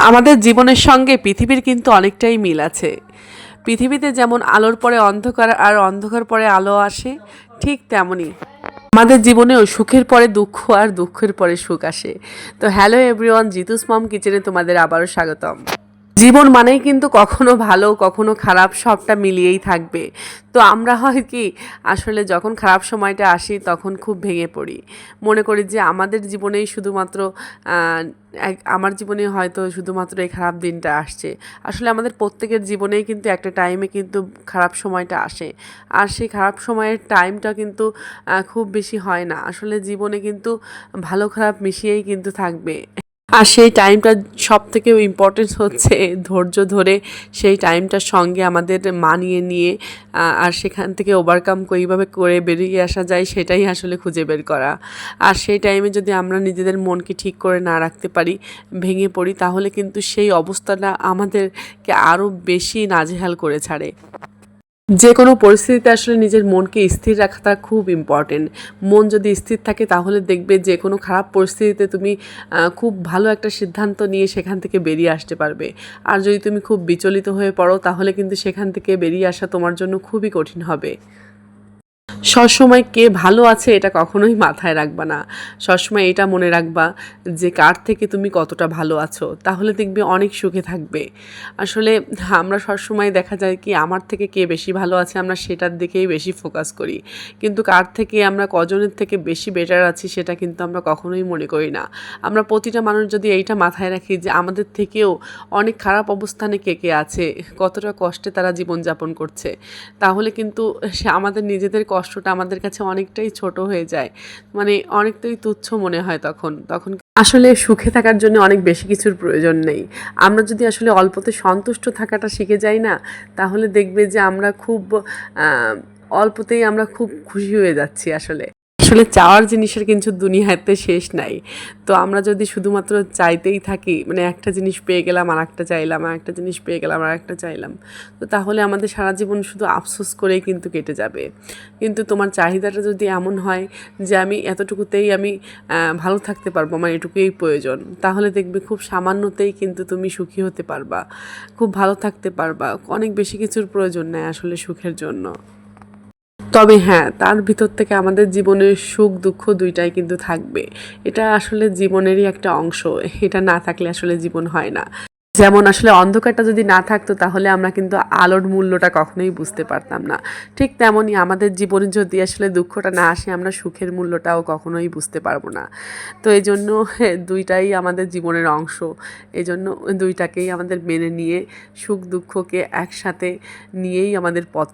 আমাদের জীবনের সঙ্গে পৃথিবীর কিন্তু অনেকটাই মিল আছে। পৃথিবীতে যেমন আলোর পরে অন্ধকার আর অন্ধকার পরে আলো আসে, ঠিক তেমনই আমাদের জীবনেও সুখের পরে দুঃখ আর দুঃখের পরে সুখ আসে। তো হ্যালো এভরিওয়ান, জিতুস মম কিচেনে তোমাদের আবারও স্বাগতম। জীবন মানেই কিন্তু কখনো ভালো কখনো খারাপ সবটা মিলিয়েই থাকবে। তো আমরা হয় কি আসলে যখন খারাপ সময়টা আসি তখন খুব ভেঙে পড়ি, মনে করি যে আমাদের জীবনেই শুধুমাত্র আমার জীবনে হয়তো শুধুমাত্র এই খারাপ দিনটা আসছে। আসলে আমাদের প্রত্যেকের জীবনেই কিন্তু একটা টাইমে কিন্তু খারাপ সময়টা আসে, আর সেই খারাপ সময়ের টাইমটা কিন্তু খুব বেশি হয় না। আসলে জীবনে কিন্তু ভালো খারাপ মিশিয়েই কিন্তু থাকবে। আর সেই টাইমটা সব থেকে ইম্পর্টেন্স হচ্ছে ধৈর্য ধরে সেই টাইমটার সঙ্গে আমাদের মানিয়ে নিয়ে আর সেখান থেকে ওভারকাম কীভাবে করে বেরিয়ে আসা যায় সেটাই আসলে খুঁজে বের করা। আর সেই টাইমে যদি আমরা নিজেদের মনকে ঠিক করে না রাখতে পারি, ভেঙে পড়ি, তাহলে কিন্তু সেই অবস্থাটা আমাদেরকে আরও বেশি নাজেহাল করে ছাড়ে। যে কোনো পরিস্থিতিতে আসলে নিজের মনকে স্থির রাখাটা খুব ইম্পর্টেন্ট। মন যদি স্থির থাকে তাহলে দেখবে যে কোনো খারাপ পরিস্থিতিতে তুমি খুব ভালো একটা সিদ্ধান্ত নিয়ে সেখান থেকে বেরিয়ে আসতে পারবে। আর যদি তুমি খুব বিচলিত হয়ে পড়ো তাহলে কিন্তু সেখান থেকে বেরিয়ে আসা তোমার জন্য খুবই কঠিন হবে। সবসময় কে ভালো আছে এটা কখনোই মাথায় রাখবা না। সবসময় এটা মনে রাখবা যে কার থেকে তুমি কতটা ভালো আছো, তাহলে দেখবে অনেক সুখে থাকবে। আসলে আমরা সবসময় দেখা যায় কি আমার থেকে কে বেশি ভালো আছে আমরা সেটার দিকেই বেশি ফোকাস করি, কিন্তু কার থেকে আমরা কজনের থেকে বেশি বেটার আছি সেটা কিন্তু আমরা কখনোই মনে করি না। আমরা প্রতিটা মানুষ যদি এইটা মাথায় রাখি যে আমাদের থেকেও অনেক খারাপ অবস্থানে কে কে আছে, কতটা কষ্টে তারা জীবনযাপন করছে, তাহলে কিন্তু সে আমাদের নিজেদের কষ্টটা আমাদের কাছে অনেকটাই ছোট হয়ে যায়, মানে অনেকটাই তুচ্ছ মনে হয়। তখন আসলে সুখে থাকার জন্য অনেক বেশি কিছুর প্রয়োজন নেই। আমরা যদি আসলে অল্পতে সন্তুষ্ট থাকাটা শিখে যাই না, তাহলে দেখবে যে আমরা খুব অল্পতেই আমরা খুব খুশি হয়ে যাচ্ছি। আসলে চাওয়ার জিনিসের কিন্তু দুনিয়াতে শেষ নাই। তো আমরা যদি শুধুমাত্র চাইতেই থাকি, মানে একটা জিনিস পেয়ে গেলাম আর একটা চাইলাম, আর একটা জিনিস পেয়ে গেলাম আর একটা চাইলাম, তো তাহলে আমাদের সারা জীবন শুধু আফসোস করেই কিন্তু কেটে যাবে। কিন্তু তোমার চাহিদাটা যদি এমন হয় যে আমি এতটুকুতেই আমি ভালো থাকতে পারবো, আমার এটুকুই প্রয়োজন, তাহলে দেখবে খুব সামান্যতেই কিন্তু তুমি সুখী হতে পারবা, খুব ভালো থাকতে পারবা। অনেক বেশি কিছুর প্রয়োজন নেই আসলে সুখের জন্য। তবে হ্যাঁ, তার ভিতর থেকে আমাদের জীবনের সুখ দুঃখ দুইটাই কিন্তু থাকবে। এটা আসলে জীবনেরই একটা অংশ। এটা না থাকলে আসলে জীবন হয় না। যেমন আসলে অন্ধকারটা যদি না থাকতো তাহলে আমরা কিন্তু আলোর মূল্যটা কখনোই বুঝতে পারতাম না। ঠিক তেমনই আমাদের জীবনে যদি আসলে দুঃখটা না আসে আমরা সুখের মূল্যটাও কখনোই বুঝতে পারবো না। তো এই জন্য দুইটাই আমাদের জীবনের অংশ। এই জন্য দুইটাকেই আমাদের মেনে নিয়ে সুখ দুঃখকে একসাথে নিয়েই আমাদের পথ